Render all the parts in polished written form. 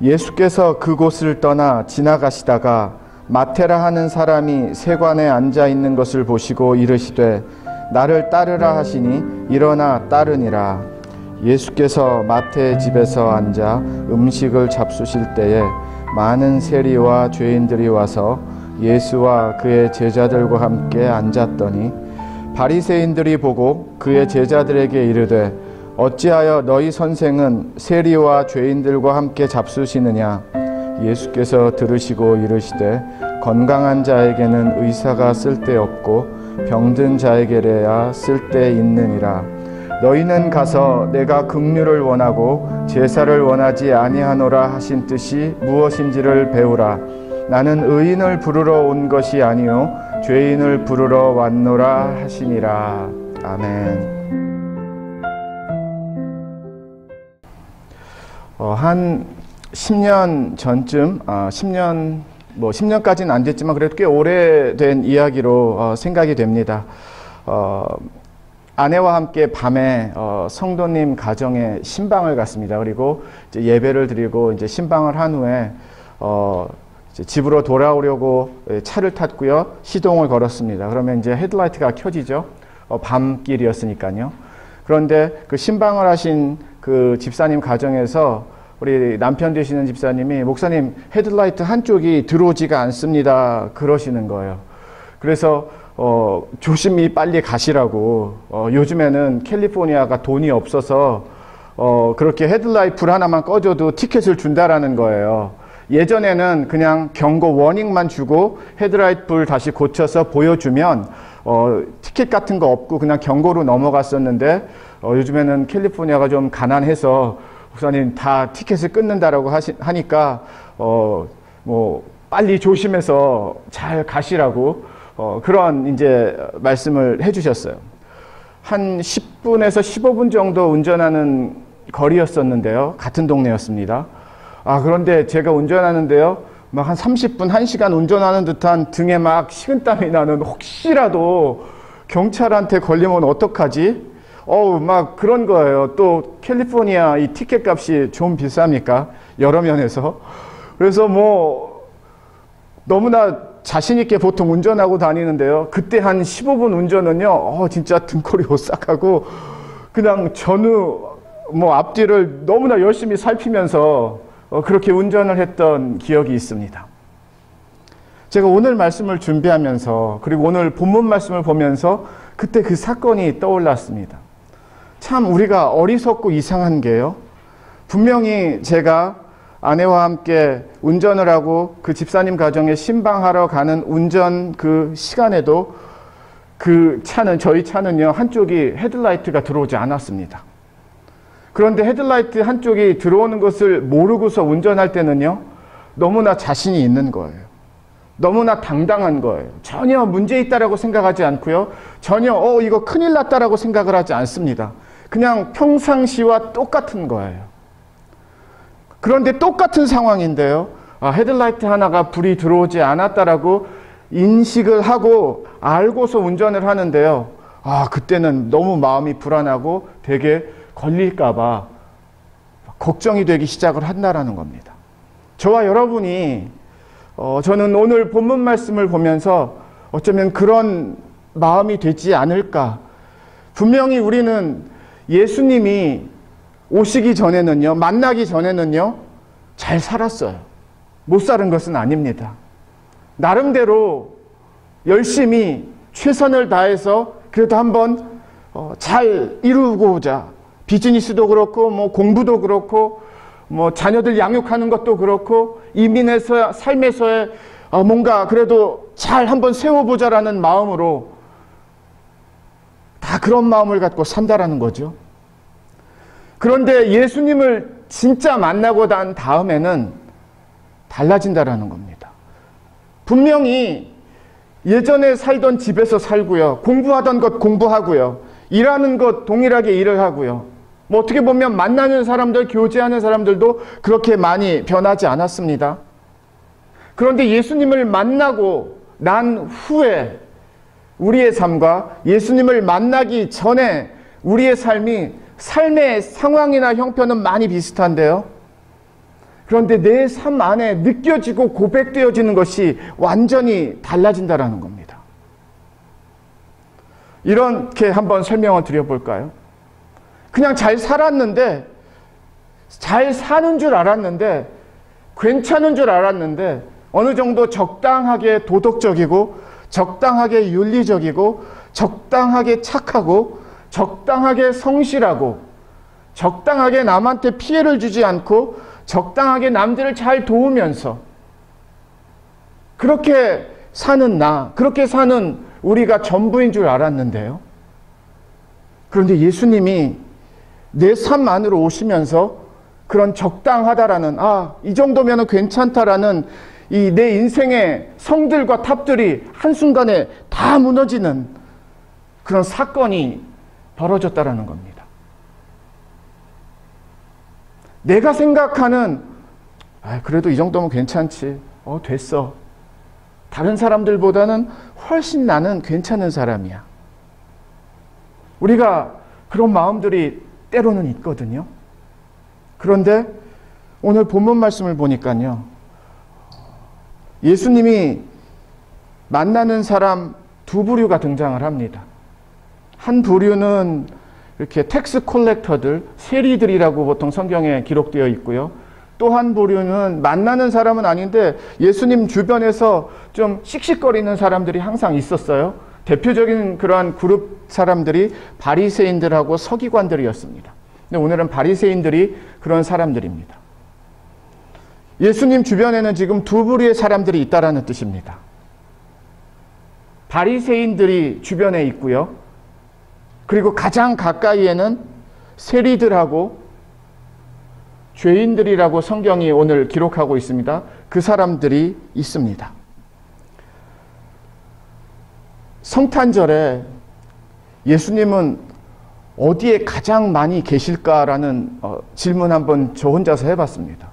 예수께서 그곳을 떠나 지나가시다가 마태라 하는 사람이 세관에 앉아 있는 것을 보시고 이르시되 나를 따르라 하시니 일어나 따르니라. 예수께서 마태의 집에서 앉아 음식을 잡수실 때에 많은 세리와 죄인들이 와서 예수와 그의 제자들과 함께 앉았더니 바리새인들이 보고 그의 제자들에게 이르되 어찌하여 너희 선생은 세리와 죄인들과 함께 잡수시느냐. 예수께서 들으시고 이르시되 건강한 자에게는 의사가 쓸데없고 병든 자에게래야 쓸데있느니라. 너희는 가서 내가 긍휼을 원하고 제사를 원하지 아니하노라 하신 뜻이 무엇인지를 배우라. 나는 의인을 부르러 온 것이 아니요 죄인을 부르러 왔노라 하시니라. 아멘. 한 10년 전쯤, 10년까지는 안 됐지만 그래도 꽤 오래된 이야기로 생각이 됩니다. 아내와 함께 밤에 성도님 가정에 신방을 갔습니다. 그리고 이제 예배를 드리고 이제 신방을 한 후에 이제 집으로 돌아오려고 차를 탔고요. 시동을 걸었습니다. 그러면 이제 헤드라이트가 켜지죠. 밤길이었으니까요. 그런데 그 신방을 하신 그 집사님 가정에서 우리 남편 되시는 집사님이 목사님 헤드라이트 한쪽이 들어오지가 않습니다 그러시는 거예요. 그래서 조심히 빨리 가시라고. 요즘에는 캘리포니아가 돈이 없어서 그렇게 헤드라이트 불 하나만 꺼줘도 티켓을 준다라는 거예요. 예전에는 그냥 경고 워닝만 주고 헤드라이트 불 다시 고쳐서 보여주면 티켓 같은 거 없고 그냥 경고로 넘어갔었는데 요즘에는 캘리포니아가 좀 가난해서 목사님 다 티켓을 끊는다라고 하니까 뭐 빨리 조심해서 잘 가시라고 그런 이제 말씀을 해주셨어요. 한 10분에서 15분 정도 운전하는 거리였었는데요. 같은 동네였습니다. 그런데 제가 운전하는데요. 막 한 30분, 1시간 운전하는 듯한 등에 막 식은땀이 나는 혹시라도 경찰한테 걸리면 어떡하지? 막 그런 거예요. 또 캘리포니아 이 티켓 값이 좀 비쌉니까? 여러 면에서. 그래서 뭐 너무나 자신 있게 보통 운전하고 다니는데요. 그때 한 15분 운전은요. 진짜 등골이 오싹하고 그냥 전후 뭐 앞뒤를 너무나 열심히 살피면서 그렇게 운전을 했던 기억이 있습니다. 제가 오늘 말씀을 준비하면서 그리고 오늘 본문 말씀을 보면서 그때 그 사건이 떠올랐습니다. 참 우리가 어리석고 이상한 게요. 분명히 제가 아내와 함께 운전을 하고 그 집사님 가정에 신방하러 가는 운전 그 시간에도 그 차는 저희 차는요. 한쪽이 헤드라이트가 들어오지 않았습니다. 그런데 헤드라이트 한쪽이 들어오는 것을 모르고서 운전할 때는요. 너무나 자신이 있는 거예요. 너무나 당당한 거예요. 전혀 문제 있다라고 생각하지 않고요. 전혀 이거 큰일 났다라고 생각을 하지 않습니다. 그냥 평상시와 똑같은 거예요. 그런데 똑같은 상황인데요. 헤드라이트 하나가 불이 들어오지 않았다라고 인식을 하고 알고서 운전을 하는데요. 그때는 너무 마음이 불안하고 되게 걸릴까봐 걱정이 되기 시작을 한다라는 겁니다. 저와 여러분이 저는 오늘 본문 말씀을 보면서 어쩌면 그런 마음이 되지 않을까. 분명히 우리는 예수님이 오시기 전에는요, 만나기 전에는요, 잘 살았어요. 못 사는 것은 아닙니다. 나름대로 열심히 최선을 다해서 그래도 한번 잘 이루고자 비즈니스도 그렇고 뭐 공부도 그렇고 뭐 자녀들 양육하는 것도 그렇고 이민에서 삶에서의 뭔가 그래도 잘 한번 세워보자라는 마음으로 다 그런 마음을 갖고 산다라는 거죠. 그런데 예수님을 진짜 만나고 난 다음에는 달라진다라는 겁니다. 분명히 예전에 살던 집에서 살고요. 공부하던 것 공부하고요. 일하는 것 동일하게 일을 하고요. 뭐 어떻게 보면 만나는 사람들, 교제하는 사람들도 그렇게 많이 변하지 않았습니다. 그런데 예수님을 만나고 난 후에 우리의 삶과 예수님을 만나기 전에 우리의 삶의 상황이나 형편은 많이 비슷한데요. 그런데 내 삶 안에 느껴지고 고백되어지는 것이 완전히 달라진다라는 겁니다. 이렇게 한번 설명을 드려볼까요? 그냥 잘 살았는데, 잘 사는 줄 알았는데, 괜찮은 줄 알았는데, 어느 정도 적당하게 도덕적이고, 적당하게 윤리적이고, 적당하게 착하고, 적당하게 성실하고, 적당하게 남한테 피해를 주지 않고, 적당하게 남들을 잘 도우면서, 그렇게 사는 그렇게 사는 우리가 전부인 줄 알았는데요. 그런데 예수님이 내 삶 안으로 오시면서 그런 적당하다라는, 이 정도면 괜찮다라는 이 내 인생의 성들과 탑들이 한순간에 다 무너지는 그런 사건이 벌어졌다라는 겁니다. 내가 생각하는, 그래도 이 정도면 괜찮지. 됐어. 다른 사람들보다는 훨씬 나는 괜찮은 사람이야. 우리가 그런 마음들이 때로는 있거든요. 그런데 오늘 본문 말씀을 보니까요, 예수님이 만나는 사람 두 부류가 등장을 합니다. 한 부류는 이렇게 텍스 콜렉터들, 세리들이라고 보통 성경에 기록되어 있고요. 또 한 부류는 만나는 사람은 아닌데 예수님 주변에서 좀 씩씩거리는 사람들이 항상 있었어요. 대표적인 그러한 그룹 사람들이 바리새인들하고 서기관들이었습니다. 근데 오늘은 바리새인들이 그런 사람들입니다. 예수님 주변에는 지금 두 부류의 사람들이 있다라는 뜻입니다. 바리새인들이 주변에 있고요. 그리고 가장 가까이에는 세리들하고 죄인들이라고 성경이 오늘 기록하고 있습니다. 그 사람들이 있습니다. 성탄절에 예수님은 어디에 가장 많이 계실까라는 질문 한번 저 혼자서 해봤습니다.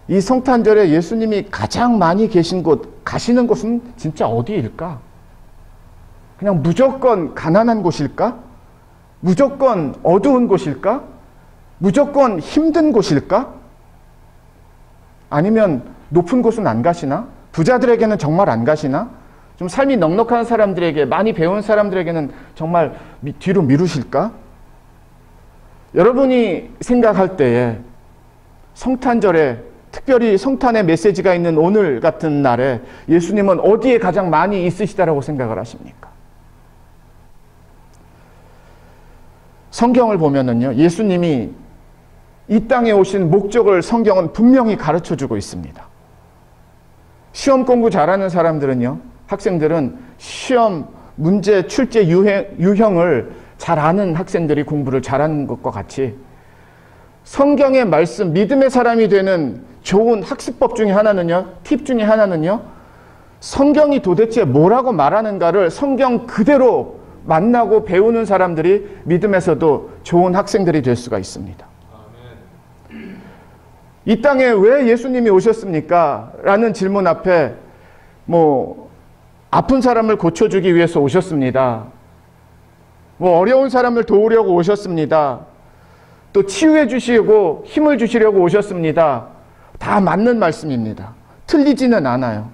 이 성탄절에 예수님이 가장 많이 계신 곳, 가시는 곳은 진짜 어디일까? 그냥 무조건 가난한 곳일까? 무조건 어두운 곳일까? 무조건 힘든 곳일까? 아니면 높은 곳은 안 가시나? 부자들에게는 정말 안 가시나? 좀 삶이 넉넉한 사람들에게, 많이 배운 사람들에게는 정말 뒤로 미루실까? 여러분이 생각할 때에 성탄절에, 특별히 성탄의 메시지가 있는 오늘 같은 날에 예수님은 어디에 가장 많이 있으시다라고 생각을 하십니까? 성경을 보면은요, 예수님이 이 땅에 오신 목적을 성경은 분명히 가르쳐주고 있습니다. 시험 공부 잘하는 사람들은요, 학생들은 시험 문제 출제 유형을 잘 아는 학생들이 공부를 잘하는 것과 같이 성경의 말씀, 믿음의 사람이 되는 좋은 학습법 중에 하나는요, 팁 중에 하나는요, 성경이 도대체 뭐라고 말하는가를 성경 그대로 만나고 배우는 사람들이 믿음에서도 좋은 학생들이 될 수가 있습니다. 이 땅에 왜 예수님이 오셨습니까? 라는 질문 앞에 아픈 사람을 고쳐주기 위해서 오셨습니다. 어려운 사람을 도우려고 오셨습니다. 또 치유해 주시고 힘을 주시려고 오셨습니다. 다 맞는 말씀입니다. 틀리지는 않아요.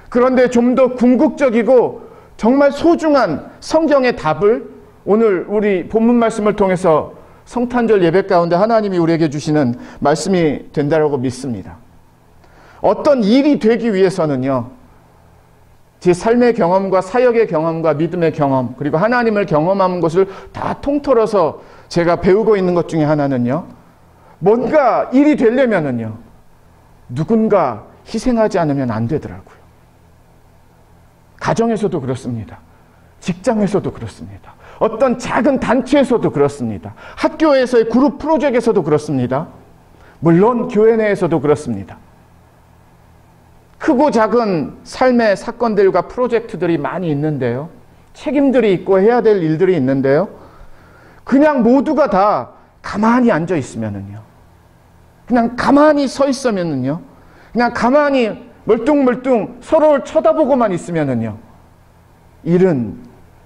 그런데 좀 더 궁극적이고 정말 소중한 성경의 답을 오늘 우리 본문 말씀을 통해서 성탄절 예배 가운데 하나님이 우리에게 주시는 말씀이 된다고 믿습니다. 어떤 일이 되기 위해서는요, 제 삶의 경험과 사역의 경험과 믿음의 경험, 그리고 하나님을 경험하는 것을 다 통틀어서 제가 배우고 있는 것 중에 하나는요, 뭔가 일이 되려면은요, 누군가 희생하지 않으면 안 되더라고요. 가정에서도 그렇습니다. 직장에서도 그렇습니다. 어떤 작은 단체에서도 그렇습니다. 학교에서의 그룹 프로젝트에서도 그렇습니다. 물론 교회 내에서도 그렇습니다. 크고 작은 삶의 사건들과 프로젝트들이 많이 있는데요. 책임들이 있고 해야 될 일들이 있는데요. 그냥 모두가 다 가만히 앉아 있으면은요, 그냥 가만히 서 있으면은요, 그냥 가만히 멀뚱멀뚱 서로를 쳐다보고만 있으면은요, 일은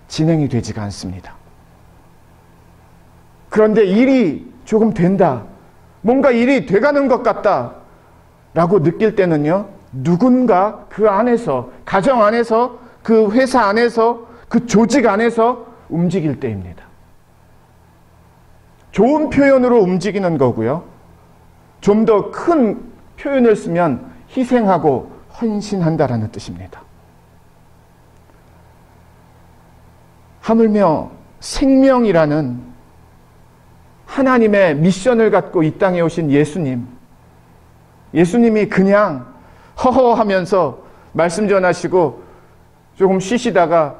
진행이 되지가 않습니다. 그런데 일이 조금 된다. 뭔가 일이 돼가는 것 같다라고 느낄 때는요, 누군가 그 안에서, 가정 안에서, 그 회사 안에서, 그 조직 안에서 움직일 때입니다. 좋은 표현으로 움직이는 거고요. 좀 더 큰 표현을 쓰면 희생하고 헌신한다라는 뜻입니다. 하물며 생명이라는 하나님의 미션을 갖고 이 땅에 오신 예수님이 그냥 허허하면서 말씀 전하시고 조금 쉬시다가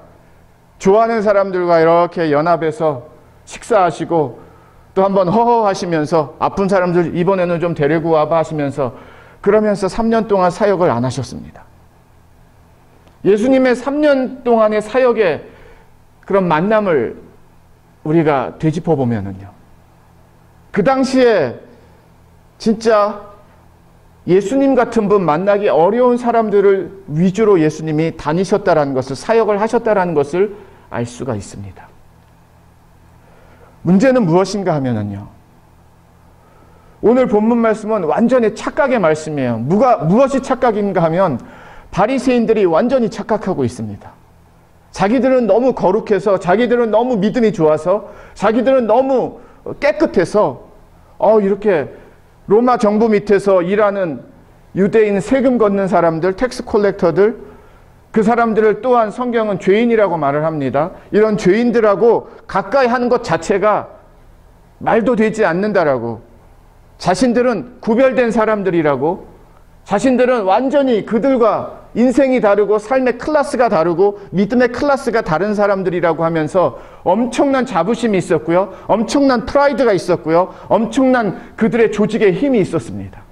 좋아하는 사람들과 이렇게 연합해서 식사하시고 또 한번 허허하시면서 아픈 사람들 이번에는 좀 데리고 와봐 하시면서 그러면서 3년 동안 사역을 안 하셨습니다. 예수님의 3년 동안의 사역의 그런 만남을 우리가 되짚어 보면은요, 그 당시에 진짜 예수님 같은 분 만나기 어려운 사람들을 위주로 예수님이 다니셨다라는 것을, 사역을 하셨다라는 것을 알 수가 있습니다. 문제는 무엇인가 하면은요, 오늘 본문 말씀은 완전히 착각의 말씀이에요. 무엇이 착각인가 하면 바리새인들이 완전히 착각하고 있습니다. 자기들은 너무 거룩해서, 자기들은 너무 믿음이 좋아서, 자기들은 너무 깨끗해서 이렇게 로마 정부 밑에서 일하는 유대인 세금 걷는 사람들, 텍스 콜렉터들, 그 사람들을 또한 성경은 죄인이라고 말을 합니다. 이런 죄인들하고 가까이 하는 것 자체가 말도 되지 않는다라고, 자신들은 구별된 사람들이라고, 자신들은 완전히 그들과 인생이 다르고 삶의 클래스가 다르고 믿음의 클래스가 다른 사람들이라고 하면서 엄청난 자부심이 있었고요, 엄청난 프라이드가 있었고요, 엄청난 그들의 조직의 힘이 있었습니다.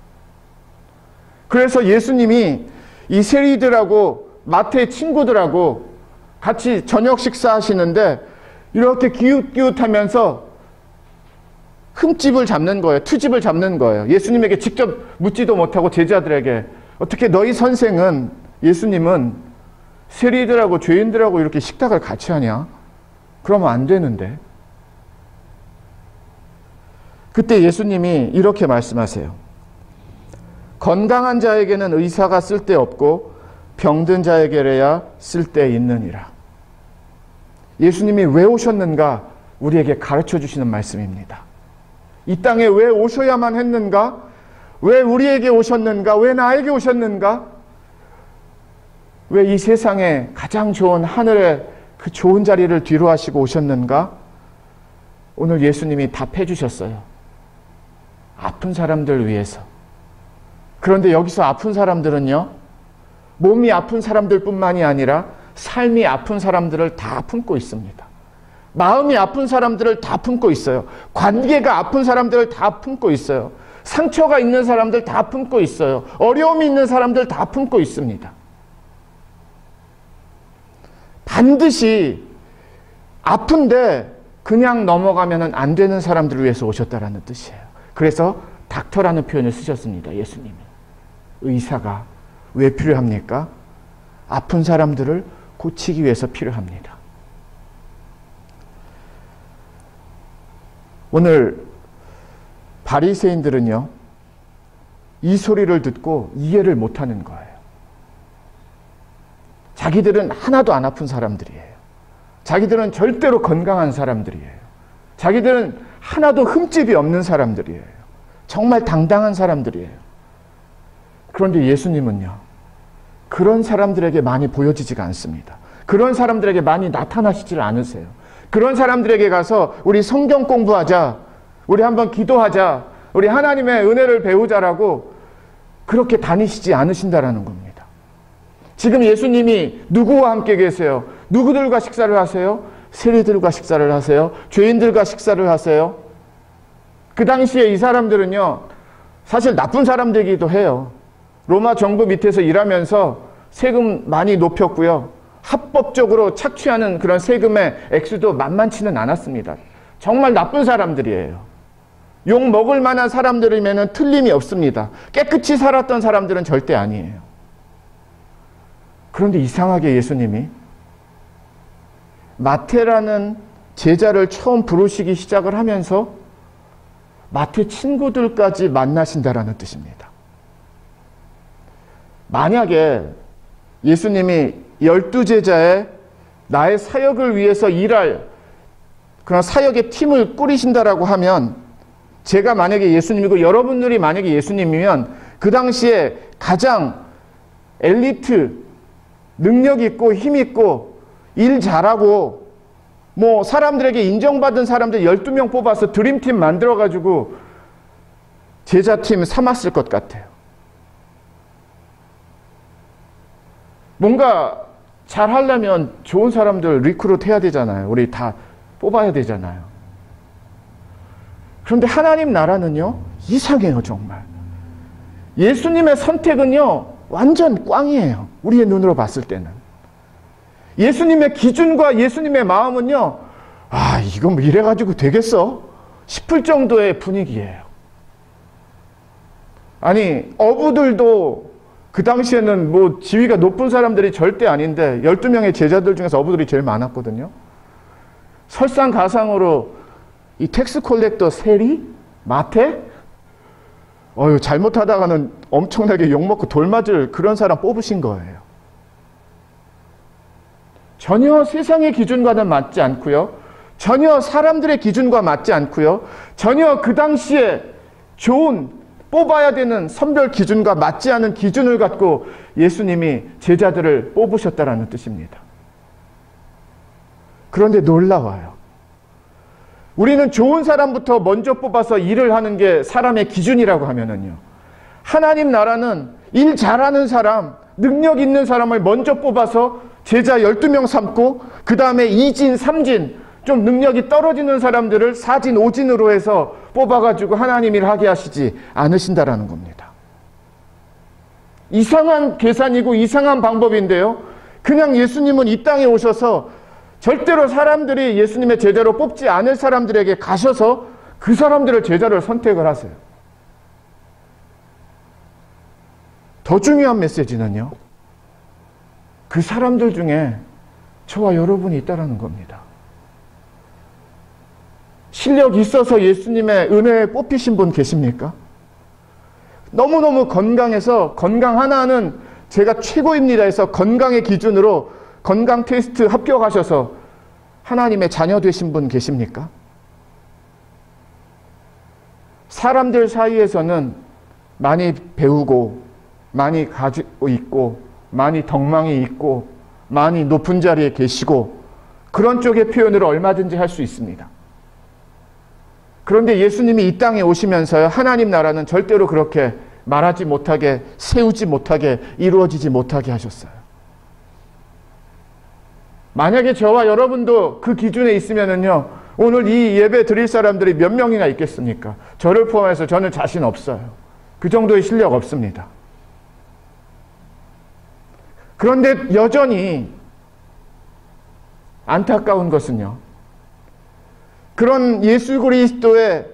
그래서 예수님이 이 세리들하고 마태의 친구들하고 같이 저녁 식사하시는데 이렇게 기웃기웃하면서 흠집을 잡는 거예요. 투집을 잡는 거예요. 예수님에게 직접 묻지도 못하고 제자들에게 어떻게 너희 선생은, 예수님은 세리들하고 죄인들하고 이렇게 식탁을 같이 하냐? 그러면 안 되는데. 그때 예수님이 이렇게 말씀하세요. 건강한 자에게는 의사가 쓸데없고 병든 자에게래야 쓸데있느니라. 예수님이 왜 오셨는가 우리에게 가르쳐 주시는 말씀입니다. 이 땅에 왜 오셔야만 했는가? 왜 우리에게 오셨는가? 왜 나에게 오셨는가? 왜 이 세상에 가장 좋은 하늘의 그 좋은 자리를 뒤로 하시고 오셨는가? 오늘 예수님이 답해 주셨어요. 아픈 사람들 위해서. 그런데 여기서 아픈 사람들은요, 몸이 아픈 사람들뿐만이 아니라 삶이 아픈 사람들을 다 품고 있습니다. 마음이 아픈 사람들을 다 품고 있어요. 관계가 아픈 사람들을 다 품고 있어요. 상처가 있는 사람들 다 품고 있어요. 어려움이 있는 사람들 다 품고 있습니다. 반드시 아픈데 그냥 넘어가면 안 되는 사람들을 위해서 오셨다라는 뜻이에요. 그래서 닥터라는 표현을 쓰셨습니다. 예수님이. 의사가 왜 필요합니까? 아픈 사람들을 고치기 위해서 필요합니다. 오늘 바리새인들은요, 이 소리를 듣고 이해를 못하는 거예요. 자기들은 하나도 안 아픈 사람들이에요. 자기들은 절대로 건강한 사람들이에요. 자기들은 하나도 흠집이 없는 사람들이에요. 정말 당당한 사람들이에요. 그런데 예수님은요, 그런 사람들에게 많이 보여지지가 않습니다. 그런 사람들에게 많이 나타나시질 않으세요. 그런 사람들에게 가서 우리 성경 공부하자, 우리 한번 기도하자, 우리 하나님의 은혜를 배우자라고 그렇게 다니시지 않으신다라는 겁니다. 지금 예수님이 누구와 함께 계세요? 누구들과 식사를 하세요? 세리들과 식사를 하세요? 죄인들과 식사를 하세요? 그 당시에 이 사람들은요, 사실 나쁜 사람들이기도 해요. 로마 정부 밑에서 일하면서 세금 많이 높였고요, 합법적으로 착취하는 그런 세금의 액수도 만만치는 않았습니다. 정말 나쁜 사람들이에요. 욕 먹을 만한 사람들이면 틀림이 없습니다. 깨끗이 살았던 사람들은 절대 아니에요. 그런데 이상하게 예수님이 마태라는 제자를 처음 부르시기 시작을 하면서 마태 친구들까지 만나신다라는 뜻입니다. 만약에 예수님이 12제자의 나의 사역을 위해서 일할 그런 사역의 팀을 꾸리신다라고 하면, 제가 만약에 예수님이고 여러분들이 만약에 예수님이면 그 당시에 가장 엘리트, 능력 있고 힘 있고 일 잘하고 뭐 사람들에게 인정받은 사람들 12명 뽑아서 드림팀 만들어가지고 제자팀 삼았을 것 같아요. 뭔가 잘 하려면 좋은 사람들 리크루트 해야 되잖아요. 우리 다 뽑아야 되잖아요. 그런데 하나님 나라는요, 이상해요, 정말. 예수님의 선택은요, 완전 꽝이에요. 우리의 눈으로 봤을 때는. 예수님의 기준과 예수님의 마음은요, 아, 이거 뭐 이래가지고 되겠어? 싶을 정도의 분위기예요. 아니, 어부들도 그 당시에는 뭐 지위가 높은 사람들이 절대 아닌데 12명의 제자들 중에서 어부들이 제일 많았거든요. 설상가상으로 이 텍스 콜렉터 세리? 마태? 잘못하다가는 엄청나게 욕먹고 돌맞을 그런 사람 뽑으신 거예요. 전혀 세상의 기준과는 맞지 않고요. 전혀 사람들의 기준과 맞지 않고요. 전혀 그 당시에 좋은 뽑아야 되는 선별 기준과 맞지 않은 기준을 갖고 예수님이 제자들을 뽑으셨다라는 뜻입니다. 그런데 놀라워요. 우리는 좋은 사람부터 먼저 뽑아서 일을 하는 게 사람의 기준이라고 하면은요, 하나님 나라는 일 잘하는 사람, 능력 있는 사람을 먼저 뽑아서 제자 12명 삼고 그 다음에 2진, 3진, 좀 능력이 떨어지는 사람들을 4진, 5진으로 해서 뽑아가지고 하나님 일 하게 하시지 않으신다라는 겁니다. 이상한 계산이고 이상한 방법인데요. 그냥 예수님은 이 땅에 오셔서 절대로 사람들이 예수님의 제자로 뽑지 않을 사람들에게 가셔서 그 사람들을 제자를 선택을 하세요. 더 중요한 메시지는요, 그 사람들 중에 저와 여러분이 있다는 겁니다. 실력 있어서 예수님의 은혜에 뽑히신 분 계십니까? 너무너무 건강해서 건강 하나는 제가 최고입니다 해서 건강의 기준으로 건강 테스트 합격하셔서 하나님의 자녀 되신 분 계십니까? 사람들 사이에서는 많이 배우고 많이 가지고 있고 많이 덕망이 있고 많이 높은 자리에 계시고 그런 쪽의 표현으로 얼마든지 할 수 있습니다. 그런데 예수님이 이 땅에 오시면서요, 하나님 나라는 절대로 그렇게 말하지 못하게, 세우지 못하게, 이루어지지 못하게 하셨어요. 만약에 저와 여러분도 그 기준에 있으면은요, 오늘 이 예배 드릴 사람들이 몇 명이나 있겠습니까? 저를 포함해서 저는 자신 없어요. 그 정도의 실력 없습니다. 그런데 여전히 안타까운 것은요, 그런 예수 그리스도의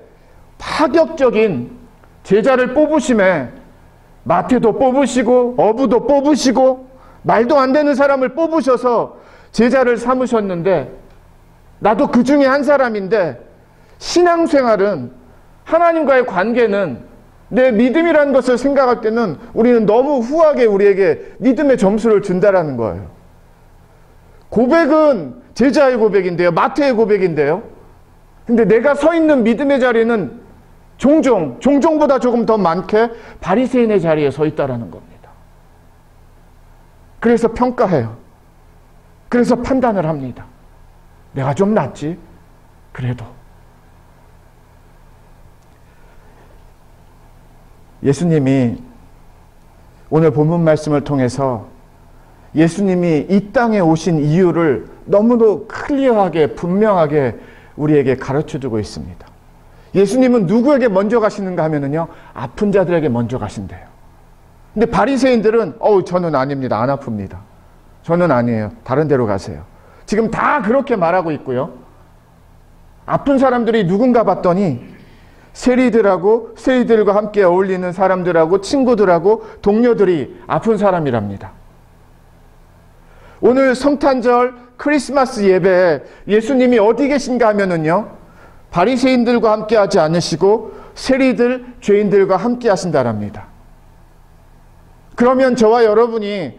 파격적인 제자를 뽑으심에 마태도 뽑으시고 어부도 뽑으시고 말도 안 되는 사람을 뽑으셔서 제자를 삼으셨는데, 나도 그 중에 한 사람인데 신앙생활은, 하나님과의 관계는, 내 믿음이라는 것을 생각할 때는 우리는 너무 후하게 우리에게 믿음의 점수를 준다라는 거예요. 고백은 제자의 고백인데요, 마태의 고백인데요, 근데 내가 서 있는 믿음의 자리는 종종보다 조금 더 많게 바리새인의 자리에 서 있다라는 겁니다. 그래서 평가해요. 그래서 판단을 합니다. 내가 좀 낫지? 그래도. 예수님이 오늘 본문 말씀을 통해서 예수님이 이 땅에 오신 이유를 너무도 클리어하게, 분명하게 우리에게 가르쳐주고 있습니다. 예수님은 누구에게 먼저 가시는가 하면은요, 아픈 자들에게 먼저 가신대요. 근데 바리새인들은 저는 아닙니다. 안 아픕니다. 저는 아니에요. 다른 데로 가세요. 지금 다 그렇게 말하고 있고요. 아픈 사람들이 누군가 봤더니 세리들과 함께 어울리는 사람들하고 친구들하고 동료들이 아픈 사람이랍니다. 오늘 성탄절 크리스마스 예배에 예수님이 어디 계신가 하면은요, 바리새인들과 함께 하지 않으시고 세리들, 죄인들과 함께 하신다랍니다. 그러면 저와 여러분이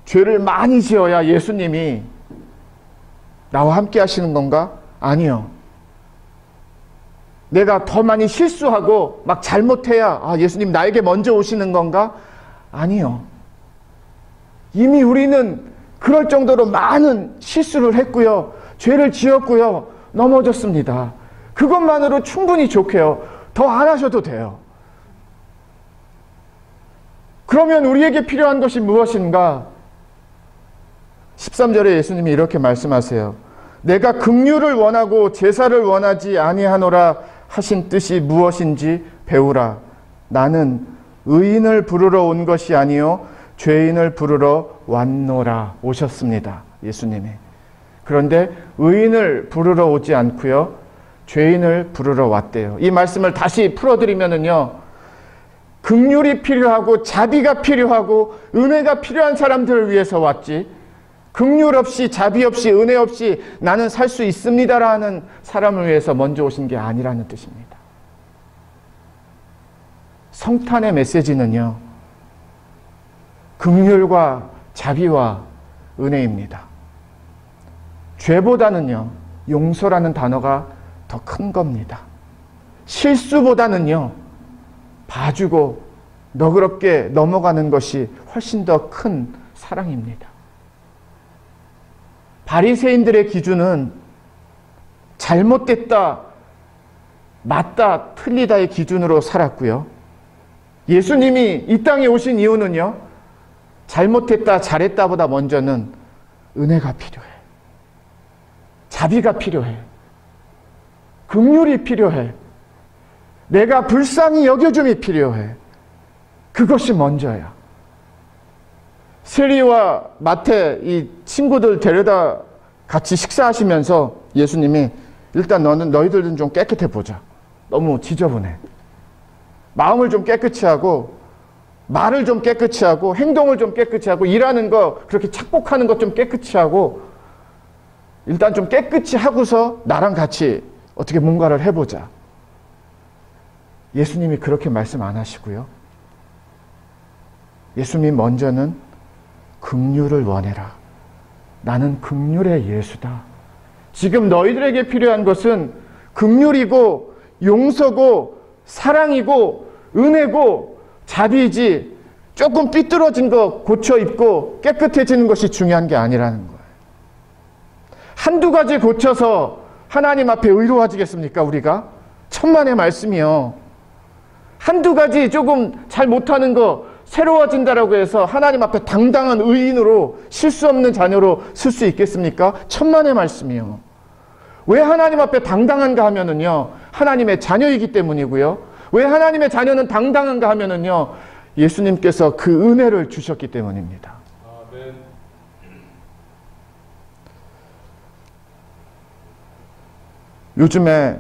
죄를 많이 지어야 예수님이 나와 함께 하시는 건가? 아니요. 내가 더 많이 실수하고 막 잘못해야 예수님 나에게 먼저 오시는 건가? 아니요. 이미 우리는 그럴 정도로 많은 실수를 했고요. 죄를 지었고요. 넘어졌습니다. 그것만으로 충분히 좋게요. 더 안 하셔도 돼요. 그러면 우리에게 필요한 것이 무엇인가? 13절에 예수님이 이렇게 말씀하세요. 내가 긍휼을 원하고 제사를 원하지 아니하노라 하신 뜻이 무엇인지 배우라. 나는 의인을 부르러 온 것이 아니요 죄인을 부르러 왔노라. 오셨습니다. 예수님이. 그런데 의인을 부르러 오지 않고요 죄인을 부르러 왔대요. 이 말씀을 다시 풀어드리면은요, 긍휼이 필요하고 자비가 필요하고 은혜가 필요한 사람들을 위해서 왔지, 긍휼 없이 자비 없이 은혜 없이 나는 살 수 있습니다라는 사람을 위해서 먼저 오신 게 아니라는 뜻입니다. 성탄의 메시지는요, 긍휼과 자비와 은혜입니다. 죄보다는요, 용서라는 단어가 더 큰 겁니다. 실수보다는요, 봐주고 너그럽게 넘어가는 것이 훨씬 더 큰 사랑입니다. 바리새인들의 기준은 잘못됐다, 맞다, 틀리다의 기준으로 살았고요. 예수님이 이 땅에 오신 이유는요, 잘못했다, 잘했다보다 먼저는 은혜가 필요해. 자비가 필요해. 긍휼이 필요해. 내가 불쌍히 여겨줌이 필요해. 그것이 먼저야. 세리와 마태 이 친구들 데려다 같이 식사하시면서 예수님이 일단 너희들은 좀 깨끗해 보자. 너무 지저분해. 마음을 좀 깨끗이 하고 말을 좀 깨끗이 하고 행동을 좀 깨끗이 하고 일하는 거 그렇게 착복하는 것 좀 깨끗이 하고 일단 좀 깨끗이 하고서 나랑 같이 어떻게 뭔가를 해보자. 예수님이 그렇게 말씀 안 하시고요. 예수님이 먼저는 긍휼을 원해라. 나는 긍휼의 예수다. 지금 너희들에게 필요한 것은 긍휼이고 용서고 사랑이고 은혜고 자비이지 조금 삐뚤어진 거 고쳐 입고 깨끗해지는 것이 중요한 게 아니라는 거예요. 한두 가지 고쳐서 하나님 앞에 의로워지겠습니까, 우리가? 천만의 말씀이요. 한두 가지 조금 잘 못하는 거 새로워진다라고 해서 하나님 앞에 당당한 의인으로 실수 없는 자녀로 쓸 수 있겠습니까? 천만의 말씀이요. 왜 하나님 앞에 당당한가 하면은요, 하나님의 자녀이기 때문이고요. 왜 하나님의 자녀는 당당한가 하면은요, 예수님께서 그 은혜를 주셨기 때문입니다. 아멘. 요즘에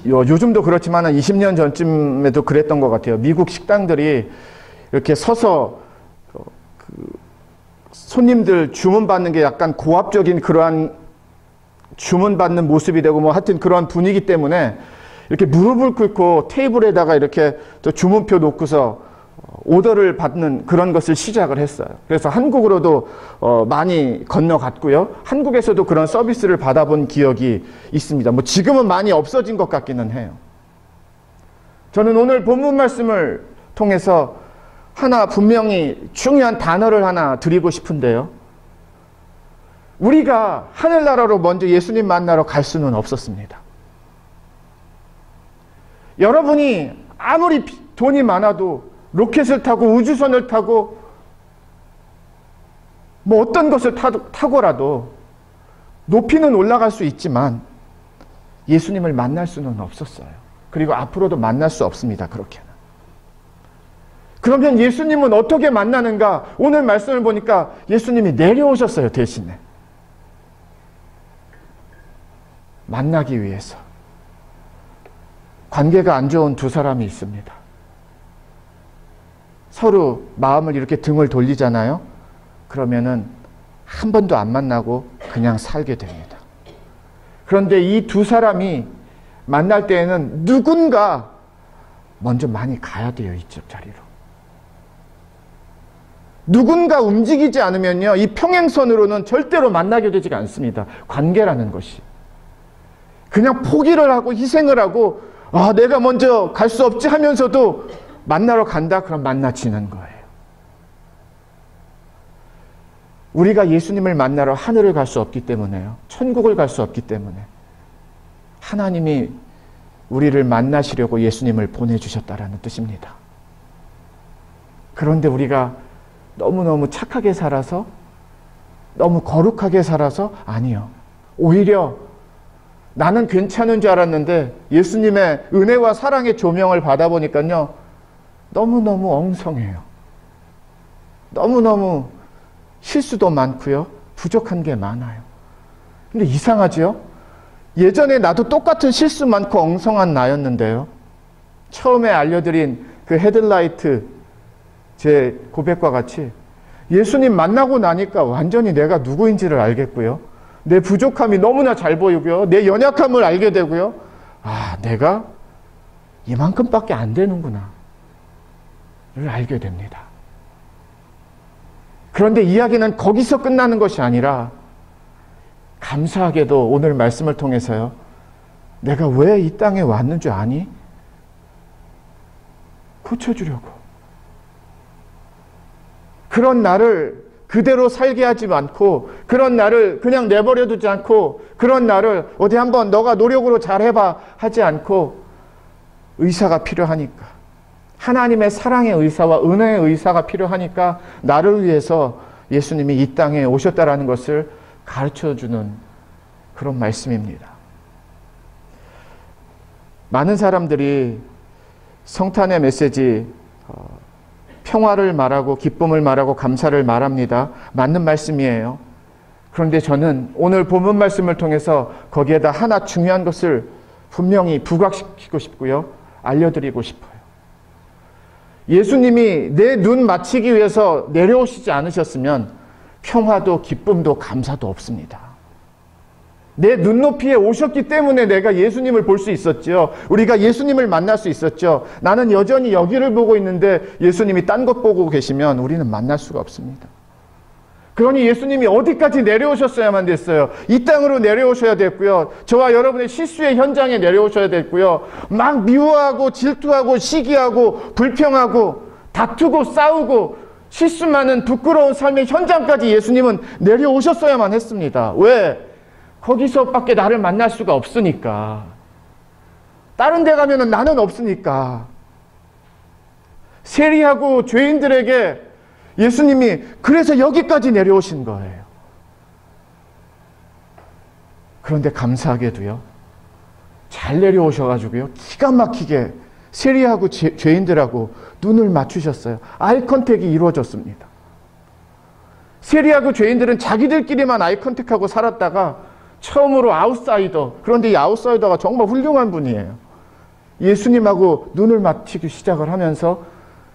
요즘도 그렇지만 한 20년 전쯤에도 그랬던 것 같아요. 미국 식당들이 이렇게 서서 손님들 주문 받는 게 약간 고압적인 그러한 주문 받는 모습이 되고 뭐 하여튼 그러한 분위기 때문에 이렇게 무릎을 꿇고 테이블에다가 이렇게 주문표 놓고서 오더를 받는 그런 것을 시작을 했어요. 그래서 한국으로도 많이 건너갔고요. 한국에서도 그런 서비스를 받아본 기억이 있습니다. 뭐 지금은 많이 없어진 것 같기는 해요. 저는 오늘 본문 말씀을 통해서 하나 분명히 중요한 단어를 하나 드리고 싶은데요. 우리가 하늘나라로 먼저 예수님 만나러 갈 수는 없었습니다. 여러분이 아무리 돈이 많아도 로켓을 타고 우주선을 타고 뭐 어떤 것을 타고라도 높이는 올라갈 수 있지만 예수님을 만날 수는 없었어요. 그리고 앞으로도 만날 수 없습니다. 그렇게는. 그러면 예수님은 어떻게 만나는가? 오늘 말씀을 보니까 예수님이 내려오셨어요. 대신에. 만나기 위해서. 관계가 안 좋은 두 사람이 있습니다. 서로 마음을 이렇게 등을 돌리잖아요. 그러면은 한 번도 안 만나고 그냥 살게 됩니다. 그런데 이 두 사람이 만날 때에는 누군가 먼저 많이 가야 돼요. 이쪽 자리로. 누군가 움직이지 않으면요, 이 평행선으로는 절대로 만나게 되지가 않습니다. 관계라는 것이. 그냥 포기를 하고 희생을 하고 내가 먼저 갈 수 없지 하면서도 만나러 간다? 그럼 만나지는 거예요. 우리가 예수님을 만나러 하늘을 갈 수 없기 때문에요. 천국을 갈 수 없기 때문에 하나님이 우리를 만나시려고 예수님을 보내주셨다라는 뜻입니다. 그런데 우리가 너무너무 착하게 살아서, 너무 거룩하게 살아서, 아니요. 오히려 나는 괜찮은 줄 알았는데 예수님의 은혜와 사랑의 조명을 받아보니까요, 너무너무 엉성해요. 너무너무 실수도 많고요, 부족한 게 많아요. 근데 이상하죠? 예전에 나도 똑같은 실수 많고 엉성한 나였는데요, 처음에 알려드린 그 헤드라이트 제 고백과 같이 예수님 만나고 나니까 완전히 내가 누구인지를 알겠고요, 내 부족함이 너무나 잘 보이고요, 내 연약함을 알게 되고요, 내가 이만큼밖에 안 되는구나 를 알게 됩니다. 그런데 이야기는 거기서 끝나는 것이 아니라, 감사하게도 오늘 말씀을 통해서요, 내가 왜 이 땅에 왔는 줄 아니? 고쳐주려고. 그런 나를 그대로 살게 하지 않고, 그런 나를 그냥 내버려 두지 않고, 그런 나를 어디 한번 너가 노력으로 잘해봐 하지 않고, 의사가 필요하니까, 하나님의 사랑의 의사와 은혜의 의사가 필요하니까 나를 위해서 예수님이 이 땅에 오셨다라는 것을 가르쳐주는 그런 말씀입니다. 많은 사람들이 성탄의 메시지, 평화를 말하고 기쁨을 말하고 감사를 말합니다. 맞는 말씀이에요. 그런데 저는 오늘 본문 말씀을 통해서 거기에다 하나 중요한 것을 분명히 부각시키고 싶고요, 알려드리고 싶어요. 예수님이 내 눈 맞추기 위해서 내려오시지 않으셨으면 평화도 기쁨도 감사도 없습니다. 내 눈높이에 오셨기 때문에 내가 예수님을 볼 수 있었죠. 우리가 예수님을 만날 수 있었죠. 나는 여전히 여기를 보고 있는데 예수님이 딴 것 보고 계시면 우리는 만날 수가 없습니다. 그러니 예수님이 어디까지 내려오셨어야만 됐어요. 이 땅으로 내려오셔야 됐고요, 저와 여러분의 실수의 현장에 내려오셔야 됐고요, 막 미워하고 질투하고 시기하고 불평하고 다투고 싸우고 실수 많은 부끄러운 삶의 현장까지 예수님은 내려오셨어야만 했습니다. 왜? 거기서밖에 나를 만날 수가 없으니까. 다른 데 가면은 나는 없으니까. 세리하고 죄인들에게 예수님이 그래서 여기까지 내려오신 거예요. 그런데 감사하게도요, 잘 내려오셔가지고요, 기가 막히게 세리하고 죄인들하고 눈을 맞추셨어요. 아이 컨택이 이루어졌습니다. 세리하고 죄인들은 자기들끼리만 아이 컨택하고 살았다가 처음으로 아웃사이더, 그런데 이 아웃사이더가 정말 훌륭한 분이에요. 예수님하고 눈을 맞추기 시작을 하면서,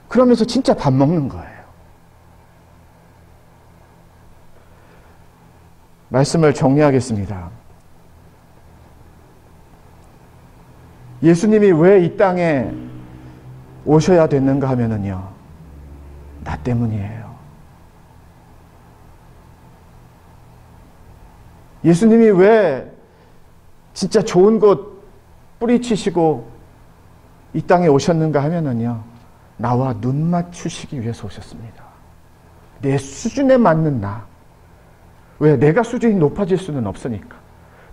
그러면서 진짜 밥 먹는 거예요. 말씀을 정리하겠습니다. 예수님이 왜 이 땅에 오셔야 됐는가 하면은요, 나 때문이에요. 예수님이 왜 진짜 좋은 곳 뿌리치시고 이 땅에 오셨는가 하면은요, 나와 눈 맞추시기 위해서 오셨습니다. 내 수준에 맞는 나. 왜? 내가 수준이 높아질 수는 없으니까.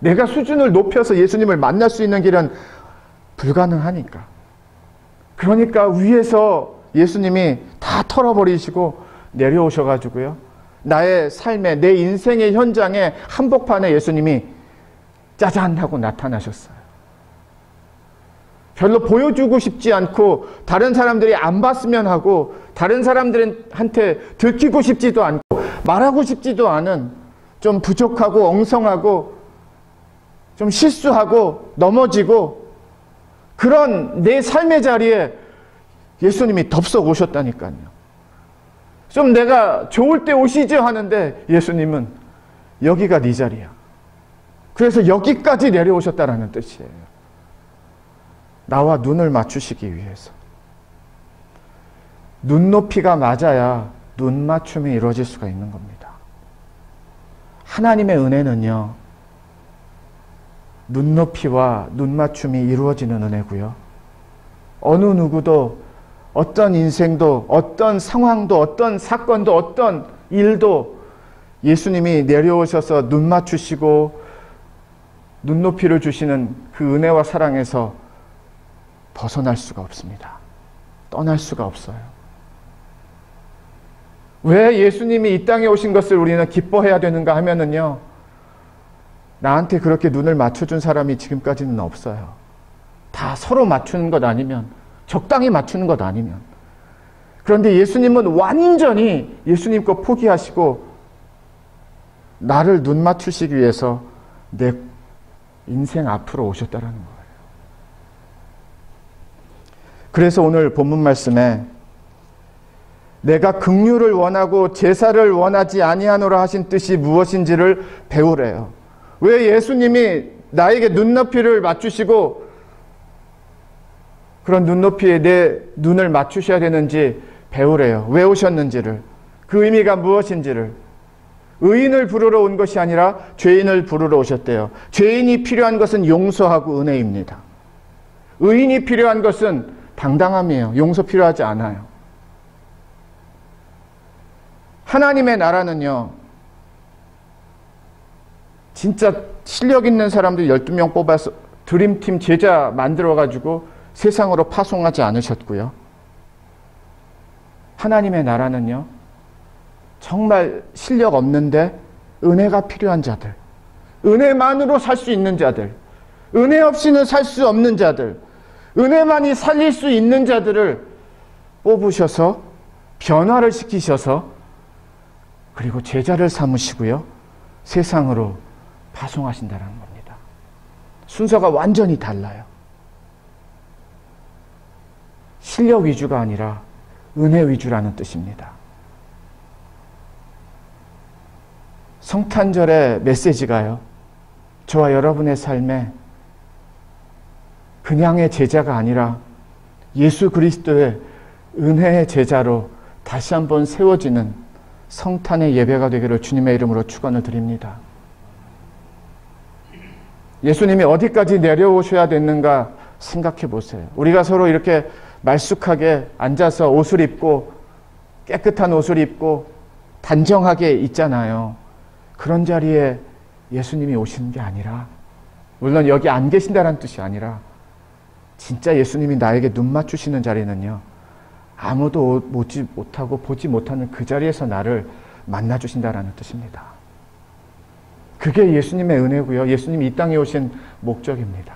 내가 수준을 높여서 예수님을 만날 수 있는 길은 불가능하니까. 그러니까 위에서 예수님이 다 털어버리시고 내려오셔가지고요, 나의 삶에, 내 인생의 현장에 한복판에 예수님이 짜잔 하고 나타나셨어요. 별로 보여주고 싶지 않고, 다른 사람들이 안 봤으면 하고, 다른 사람들한테 들키고 싶지도 않고, 말하고 싶지도 않은, 좀 부족하고 엉성하고 좀 실수하고 넘어지고 그런 내 삶의 자리에 예수님이 덥석 오셨다니까요. 좀 내가 좋을 때 오시죠 하는데 예수님은 여기가 네 자리야. 그래서 여기까지 내려오셨다라는 뜻이에요. 나와 눈을 맞추시기 위해서. 눈높이가 맞아야 눈 맞춤이 이루어질 수가 있는 겁니다. 하나님의 은혜는요, 눈높이와 눈 맞춤이 이루어지는 은혜고요. 어느 누구도 어떤 인생도 어떤 상황도 어떤 사건도 어떤 일도 예수님이 내려오셔서 눈 맞추시고 눈높이를 주시는 그 은혜와 사랑에서 벗어날 수가 없습니다. 떠날 수가 없어요. 왜 예수님이 이 땅에 오신 것을 우리는 기뻐해야 되는가 하면은요, 나한테 그렇게 눈을 맞춰준 사람이 지금까지는 없어요. 다 서로 맞추는 것 아니면, 적당히 맞추는 것 아니면. 그런데 예수님은 완전히 예수님 거 포기하시고 나를 눈 맞추시기 위해서 내 인생 앞으로 오셨다라는 거예요. 그래서 오늘 본문 말씀에 내가 긍휼을 원하고 제사를 원하지 아니하노라 하신 뜻이 무엇인지를 배우래요. 왜 예수님이 나에게 눈높이를 맞추시고 그런 눈높이에 내 눈을 맞추셔야 되는지 배우래요. 왜 오셨는지를, 그 의미가 무엇인지를. 의인을 부르러 온 것이 아니라 죄인을 부르러 오셨대요. 죄인이 필요한 것은 용서하고 은혜입니다. 의인이 필요한 것은 당당함이에요. 용서 필요하지 않아요. 하나님의 나라는요, 진짜 실력 있는 사람들 12명 뽑아서 드림팀 제자 만들어가지고 세상으로 파송하지 않으셨고요. 하나님의 나라는요, 정말 실력 없는데 은혜가 필요한 자들, 은혜만으로 살 수 있는 자들, 은혜 없이는 살 수 없는 자들, 은혜만이 살릴 수 있는 자들을 뽑으셔서 변화를 시키셔서 그리고 제자를 삼으시고요, 세상으로 파송하신다는 겁니다. 순서가 완전히 달라요. 실력 위주가 아니라 은혜 위주라는 뜻입니다. 성탄절의 메시지가요, 저와 여러분의 삶에 그냥의 제자가 아니라 예수 그리스도의 은혜의 제자로 다시 한번 세워지는 성탄의 예배가 되기를 주님의 이름으로 축원을 드립니다. 예수님이 어디까지 내려오셔야 됐는가 생각해 보세요. 우리가 서로 이렇게 말쑥하게 앉아서 옷을 입고 깨끗한 옷을 입고 단정하게 있잖아요. 그런 자리에 예수님이 오시는 게 아니라, 물론 여기 안 계신다는 뜻이 아니라 진짜 예수님이 나에게 눈 맞추시는 자리는요, 아무도 오지 못하고 보지 못하는 그 자리에서 나를 만나주신다라는 뜻입니다. 그게 예수님의 은혜고요, 예수님이 이 땅에 오신 목적입니다.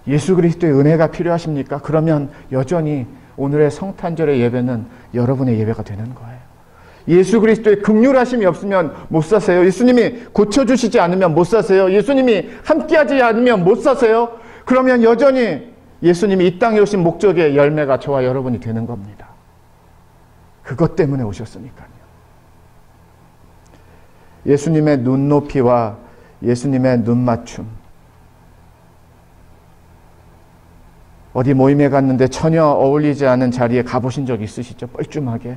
예수 그리스도의 은혜가 필요하십니까? 그러면 여전히 오늘의 성탄절의 예배는 여러분의 예배가 되는 거예요. 예수 그리스도의 긍휼하심이 없으면 못 사세요. 예수님이 고쳐주시지 않으면 못 사세요. 예수님이 함께하지 않으면 못 사세요. 그러면 여전히 예수님이 이 땅에 오신 목적의 열매가 저와 여러분이 되는 겁니다. 그것 때문에 오셨으니까요. 예수님의 눈높이와 예수님의 눈맞춤. 어디 모임에 갔는데 전혀 어울리지 않은 자리에 가보신 적 있으시죠? 뻘쭘하게.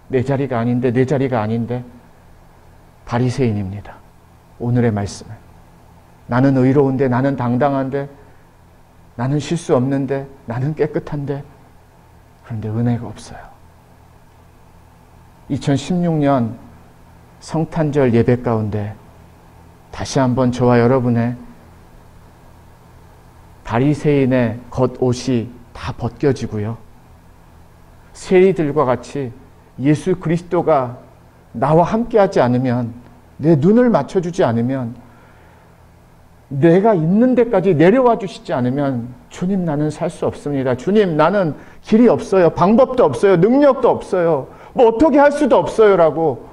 내 자리가 아닌데, 내 자리가 아닌데. 바리새인입니다. 오늘의 말씀은. 나는 의로운데, 나는 당당한데, 나는 실수 없는데, 나는 깨끗한데, 그런데 은혜가 없어요. 2016년 성탄절 예배 가운데 다시 한번 저와 여러분의 바리새인의 겉옷이 다 벗겨지고요, 세리들과 같이 예수 그리스도가 나와 함께하지 않으면, 내 눈을 맞춰주지 않으면, 내가 있는 데까지 내려와 주시지 않으면 주님 나는 살 수 없습니다. 주님 나는 길이 없어요. 방법도 없어요. 능력도 없어요. 뭐 어떻게 할 수도 없어요. 라고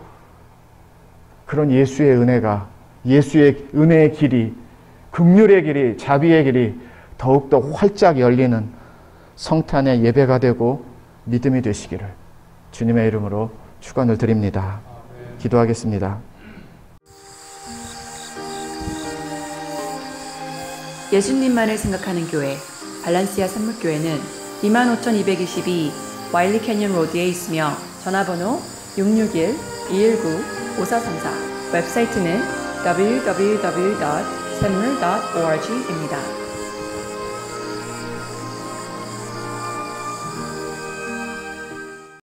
그런 예수의 은혜가, 예수의 은혜의 길이, 긍휼의 길이, 자비의 길이 더욱더 활짝 열리는 성탄의 예배가 되고 믿음이 되시기를 주님의 이름으로 축원을 드립니다. 기도하겠습니다. 예수님만을 생각하는 교회 발란시아 산목교회는 25,222 와일리 캐년 로드에 있으며 전화번호 661-219-5434 웹사이트는 www.샘물.org입니다.